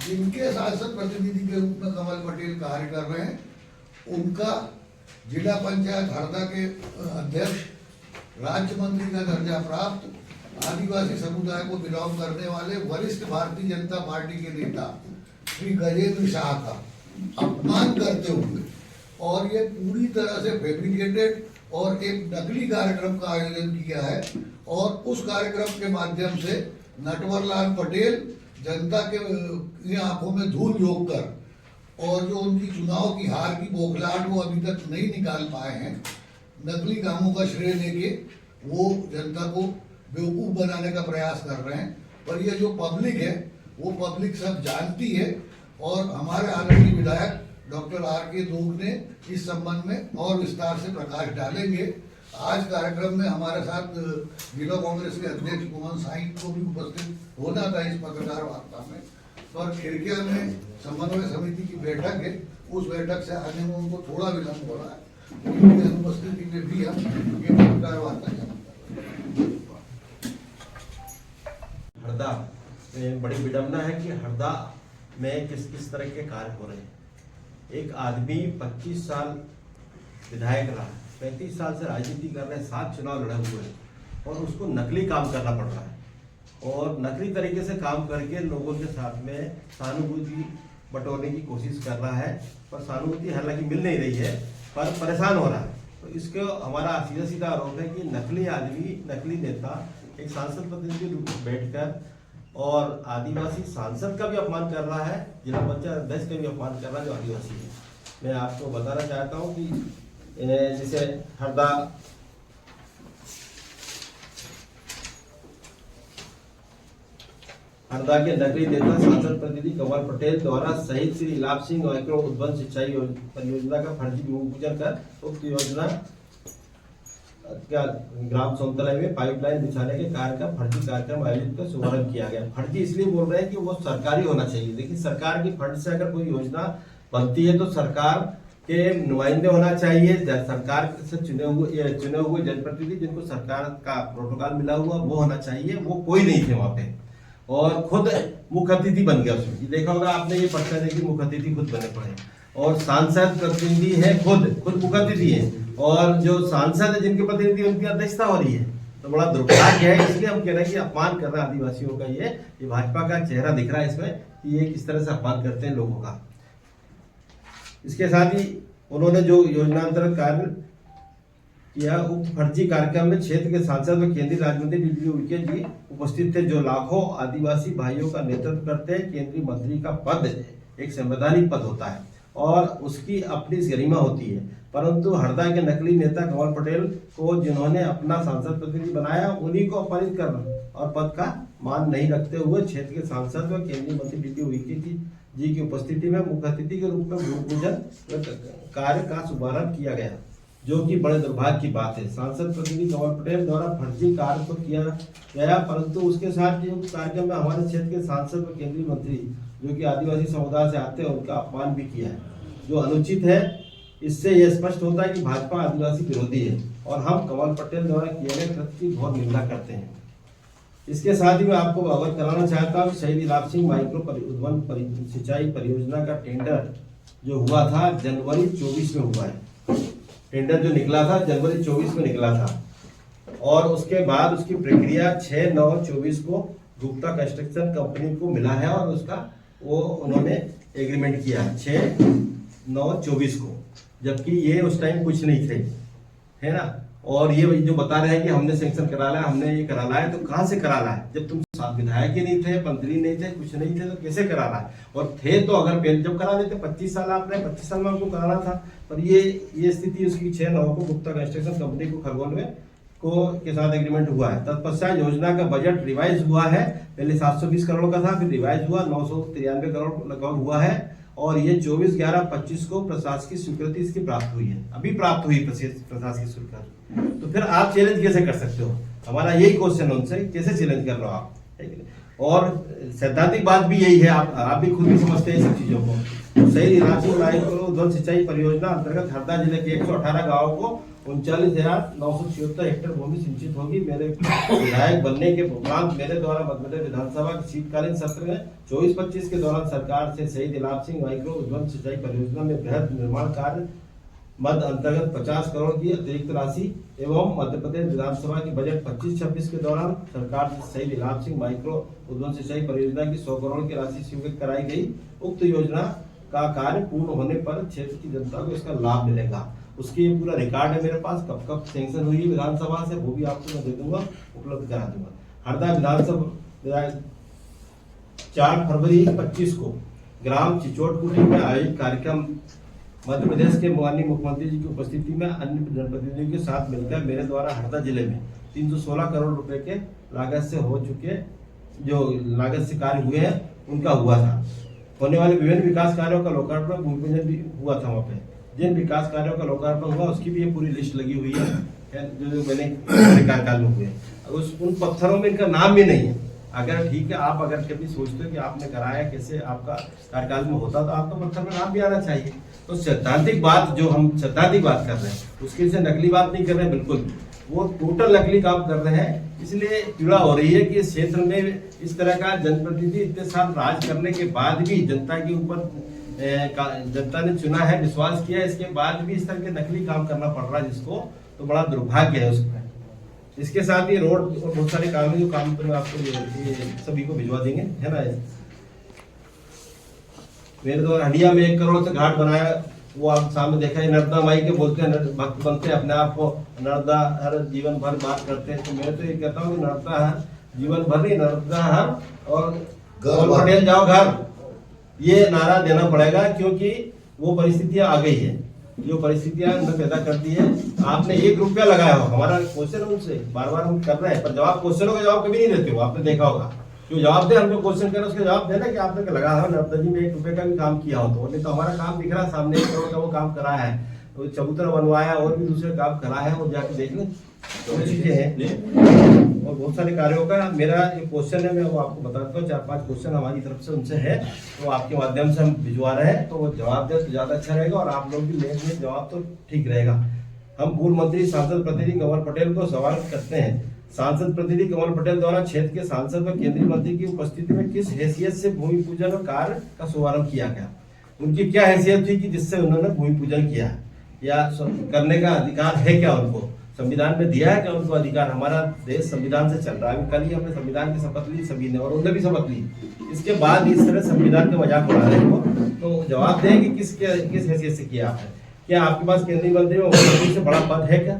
जिनके सांसद प्रतिनिधि के रूप में कमल पटेल कार्य कर रहे हैं, उनका जिला पंचायत हरदा के अध्यक्ष, राज्य मंत्री का दर्जा प्राप्त, आदिवासी समुदाय को बिलोंग करने वाले वरिष्ठ भारतीय जनता पार्टी के नेता श्री गजेंद्र शाह का अपमान करते हुए और ये पूरी तरह से फैब्रिकेटेड और एक नकली कार्यक्रम का आयोजन किया है। और उस कार्यक्रम के माध्यम से नटवरलाल पटेल जनता के आंखों में धूल झोंक कर और जो उनकी चुनाव की हार की बौखलाहट वो अभी तक नहीं निकाल पाए हैं, नकली कामों का श्रेय लेके वो जनता को बेवकूफ बनाने का प्रयास कर रहे हैं। पर ये जो पब्लिक है वो पब्लिक सब जानती है और हमारे आदरणीय विधायक डॉक्टर R.K. दोग ने इस संबंध में और विस्तार से प्रकाश डालेंगे। आज कार्यक्रम में हमारे साथ जिला कांग्रेस के अध्यक्ष कुमन साई को भी उपस्थित होना था इस पत्रकार वार्ता में, पर खिड़किया में समन्वय समिति की बैठक है, उस बैठक से आने में उनको थोड़ा विलम्ब हो रहा है। उनकी अनुपस्थिति में भी हम ये पत्रकार वार्ता करते हैं। हरदा में बड़ी विडम्बना है कि हरदा में किस किस तरह के कार्य हो रहे हैं। एक आदमी 25 साल विधायक रहा, 35 साल से राजनीति कर रहे हैं, 7 चुनाव लड़े हुए हैं और उसको नकली काम करना पड़ रहा है और नकली तरीके से काम करके लोगों के साथ में सहानुभूति बटोरने की कोशिश कर रहा है, पर सहानुभूति हालांकि मिल नहीं रही है, पर परेशान हो रहा है। तो इसको हमारा सीधा सीधा आरोप है कि नकली आदमी, नकली नेता एक सांसद प्रतिनिधि रूप में बैठकर और आदिवासी सांसद का भी अपमान कर रहा है, जिला पंचायत अध्यक्ष का भी अपमान कर रहा है जो आदिवासी है। मैं आपको बताना चाहता हूं कि जैसे हरदा के नकली नेता सांसद प्रतिनिधि कमल पटेल द्वारा शहीद श्री लाभ सिंह माइक्रो उद्वन सिंचाई परियोजना का फर्जी भूमि पूजन कर उक्त योजना क्या ग्राम सौंतलाई में पाइपलाइन बिछाने के कार्य का फर्जी कार्यक्रम आयोजित कर शुभारंभ किया गया। फर्जी इसलिए बोल रहे हैं कि वो सरकारी होना चाहिए। देखिए, सरकार की फंड से अगर कोई योजना बनती है तो सरकार के नुमाइंदे होना चाहिए, सरकार से चुने हुए जनप्रतिनिधि जिनको सरकार का प्रोटोकॉल मिला हुआ वो होना चाहिए। वो कोई नहीं थे वहाँ पे और खुद मुख्य अतिथि बन गया उसमें। देखा होगा आपने, ये पर्चा देखिए, मुख्य अतिथि खुद बने पड़े और सांसद प्रतिनिधि है खुद मुख्य अतिथि है और जो सांसद है जिनके प्रतिनिधि उनकी अध्यक्षता हो रही है। तो बड़ा दुर्भाग्य है, इसलिए हम कह रहे हैं कि अपमान कर रहा है आदिवासियों का। ये भाजपा का चेहरा दिख रहा है इसमें कि ये किस तरह से अपमान करते हैं लोगों का। इसके साथ ही उन्होंने जो योजनांतर्गत कार्य किया, उप फर्जी कार्यक्रम में क्षेत्र के सांसद व केंद्रीय राज्य मंत्री डी.वी. जी उपस्थित थे, जो लाखों आदिवासी भाइयों का नेतृत्व करते हैं। केंद्रीय मंत्री का पद एक संवैधानिक पद होता है और उसकी अपनी गरिमा होती है, परंतु हरदा के नकली नेता कमल पटेल को जिन्होंने अपना सांसद प्रतिनिधि बनाया, उन्हीं को अपमानित कर और पद का मान नहीं रखते हुए क्षेत्र के सांसद व केंद्रीय मंत्री डी.वी. जी की उपस्थिति में मुख्य अतिथि के रूप में भूमि पूजन कार्य का शुभारंभ किया गया, जो कि बड़े दुर्भाग्य की बात है। सांसद प्रतिनिधि कमल पटेल द्वारा फर्जी कार्य तो किया गया, परंतु उसके साथ ही कार्यक्रम में हमारे क्षेत्र के सांसद व केंद्रीय मंत्री जो कि आदिवासी समुदाय से आते हैं उनका अपमान भी किया है, जो अनुचित है। इससे यह स्पष्ट होता है कि भाजपा आदिवासी विरोधी है और हम कमल पटेल द्वारा किए गए कृत्य की घोर निंदा करते हैं। इसके साथ ही मैं आपको अवगत कराना चाहता हूँ, शहीद लाभ सिंह माइक्रो उद्वन सिंचाई परियोजना का टेंडर जो हुआ था जनवरी 24 में हुआ है। टेंडर जो निकला था जनवरी 24 में निकला था और उसके बाद उसकी प्रक्रिया 6/9/24 को गुप्ता कंस्ट्रक्शन कंपनी को मिला है और उसका वो उन्होंने एग्रीमेंट किया 6/9/24 को, जबकि ये उस टाइम कुछ नहीं थे, है ना। और ये जो बता रहे हैं कि हमने सैंक्शन करा लाया, हमने ये करा लाया, तो कहाँ से करा लाया? जब तुम साथ विधायक ही नहीं थे, मंत्री नहीं थे, कुछ नहीं थे, तो कैसे करा लाया? और थे तो अगर पहले जब करा देते 25 साल आप रहे, 25 साल में आपको कराना था। पर ये स्थिति उसकी 6/9 को गुप्ता कंस्ट्रक्शन कंपनी को खरगोन में के साथ एग्रीमेंट हुआ है। तत्पश्चात योजना का बजट रिवाइज हुआ है, पहले 720 करोड़ का था, फिर रिवाइज हुआ 993 करोड़ लगभग हुआ है और ये 24/11/25 को प्रशासकीय स्वीकृति इसकी प्राप्त हुई है, अभी प्राप्त हुई प्रशासकीय स्वीकृति। तो फिर आप चैलेंज कैसे कर सकते हो? हमारा यही क्वेश्चन उनसे, कैसे चैलेंज कर रहे हो आप? और सैद्धांतिक बात भी यही है, आप भी खुद भी समझते हैं सब चीजों को। तो शहीद इलाज सिंह नायकरो उद्वन सिंचाई परियोजना अंतर्गत हरदा जिले के 118 गाँव को 39,976 हेक्टेयर भूमि सिंचित होगी। मेरे विधायक बनने के उपरांत मेरे द्वारा मध्य विधानसभा के शीतकालीन सत्र में 24-25 के दौरान सरकार से शहीद इलाज सिंह नायकरो उद्वन सिंचाई परियोजना में बृहद निर्माण कार्य मद अंतर्गत 50 करोड़ की अतिरिक्त राशि एवं मध्य प्रदेश विधानसभा की बजट 25-26 के दौरान सरकार से शहीद इलाज सिंह माइक्रो उद्वन सिंचाई परियोजना की 100 करोड़ की राशि स्वीकृत कराई गई। उक्त योजना का कार्य पूर्ण होने पर क्षेत्र की जनता को इसका लाभ मिलेगा। उसकी ये पूरा रिकॉर्ड है मेरे पास, कब कब सैंक्शन हुई है विधानसभा से, वो भी आपको मैं दे दूंगा, उपलब्ध करा दूंगा। हरदा विधानसभा 4 फरवरी 25 को ग्राम चिचोटकुटी में आयोजित कार्यक्रम मध्य प्रदेश के माननीय मुख्यमंत्री जी की उपस्थिति में अन्य जनप्रतिनिधियों के साथ मिलकर मेरे द्वारा हरदा जिले में 316 करोड़ रुपए के लागत से हो चुके जो लागत से कार्य हुए हैं उनका हुआ था। होने वाले विभिन्न विकास कार्यों का लोकार्पण भूमि पूजन भी हुआ था। वहाँ पे जिन विकास कार्यों का लोकार्पण हुआ उसकी भी ये पूरी लिस्ट लगी हुई है जो मैंने कार्यकाल में हुए। उन पत्थरों में इनका नाम भी नहीं है। अगर ठीक है, आप अगर कभी सोचते हो कि आपने कराया कैसे आपका कार्यकाल में होता तो आपका पत्थर में नाम भी आना चाहिए। तो सैद्धांतिक बात जो हम सैद्धांतिक बात कर रहे हैं उसके से नकली बात नहीं कर रहे हैं, बिल्कुल वो टोटल नकली काम कर रहे हैं। इसलिए पीड़ा हो रही है कि इस क्षेत्र में इस तरह का जनप्रतिनिधि इतने साल राज करने के बाद भी जनता के ऊपर जनता ने चुना है, विश्वास किया, इसके बाद भी इस तरह के नकली काम करना पड़ रहा है जिसको, तो बड़ा दुर्भाग्य है उसमें। इसके साथ ही रोड और बहुत सारे काम है जो काम पर आपको ये सभी को भिजवा देंगे, है ना। मेरे द्वारा हंडिया में 1 करोड़ से घाट बनाया, वो आप सामने देखा है। नर्मदा माई के बोलते हैं, भक्त बनते हैं अपने आप को नर्मदा हर जीवन भर बात करते हैं। तो मैं तो ये कहता हूँ कि नर्मदा हर जीवन भर नहीं, नर्मदा हर और पटेल जाओ घर, ये नारा देना पड़ेगा क्योंकि वो परिस्थितियां आ गई है जो परिस्थितियां उन्होंने पैदा कर दी है। आपने 1 रुपया लगाया हो, हमारा क्वेश्चन उनसे बार बार हम कर रहे हैं पर जवाब क्वेश्चनों का जवाब कभी नहीं देते हो, आपने देखा होगा। जो जवाब दे हमको क्वेश्चन करे उसका जवाब देना कि आपने लगा हो नर्मदा जी में 1 रुपये का भी काम किया हो तो, नहीं तो हमारा काम दिख रहा सामने 1 करोड़ का वो काम करा है, तो चबूतरा बनवाया और भी दूसरे काम करा है, वो जाके देख लें तो चीजें हैं। और बहुत सारे कार्यों का मेरा एक क्वेश्चन है, मैं वो आपको बताता हूँ। 4-5 क्वेश्चन हमारी तरफ से उनसे है तो आपके माध्यम से हम भिजवा रहे हैं, तो वो जवाब दे तो ज्यादा अच्छा रहेगा और आप लोग भी लेंगे जवाब तो ठीक रहेगा। हम पूर्व मंत्री सांसद प्रतिनिधि कंवर पटेल को सवाल करते हैं। सांसद प्रतिनिधि कंवर पटेल द्वारा क्षेत्र के सांसद व केंद्रीय मंत्री की उपस्थिति में किस हैसियत से भूमि पूजन कार्य का शुभारंभ किया गया? उनकी क्या हैसियत थी कि जिससे उन्होंने भूमि पूजन किया या करने का अधिकार है क्या उनको? संविधान में दिया है क्या उनको अधिकार? हमारा देश संविधान से चल रहा है। कल ही हमने संविधान की शपथ ली सभी ने और उन्होंने भी शपथ ली, इसके बाद इस तरह संविधान का मजाक उड़ा रहे हो तो जवाब दें कि किस हैसियत से किया आपने? क्या आपके पास केंद्रीय मंत्री और मुख्यमंत्री से बड़ा पद है क्या?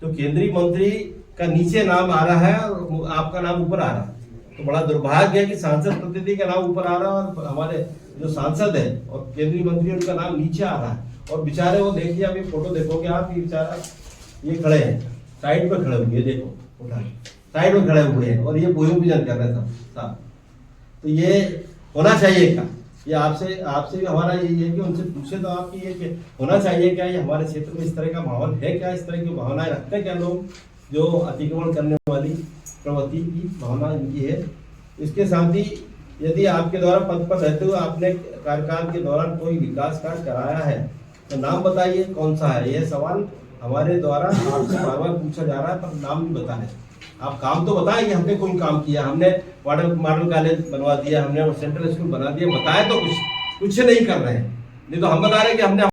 तो केंद्रीय मंत्री का नीचे नाम आ रहा है और आपका नाम ऊपर आ रहा है, तो बड़ा दुर्भाग्य है कि सांसद प्रतिनिधि का नाम ऊपर आ रहा है और हमारे जो सांसद है और केंद्रीय मंत्री उनका नाम नीचे आ रहा है। और बेचारे वो देखिए, आप ये फोटो देखोगे आप, ये बेचारा ये खड़े हैं साइड पे खड़े हुए, देखो उठा साइड में खड़े हुए हैं और ये भूमि पूजन कर रहे हैं साहब। तो ये होना चाहिए क्या? ये आपसे भी हमारा यही है कि उनसे पूछे तो आपकी ये कि होना चाहिए क्या? ये हमारे क्षेत्र में इस तरह का माहौल है क्या? इस तरह की भावनाएं रखते हैं क्या लोग जो अतिक्रमण करने वाली प्रवृत्ति की भावना इनकी है? इसके साथ ही यदि आपके द्वारा पद पर रहते हुए आपने कार्यकाल के दौरान कोई विकास कार्य कराया है तो नाम बताइए कौन सा है? यह सवाल हमारे द्वारा आपसे बार बार पूछा जा रहा है पर नाम नहीं बता रहे। आप काम तो बताएं कि हमने कोई काम किया, हमने मॉडल कॉलेज बनवा दिया, हमने सेंट्रल स्कूल बना दिया, बताए तो कुछ नहीं कर रहे हैं। नहीं तो हम बता रहे हैं कि हमने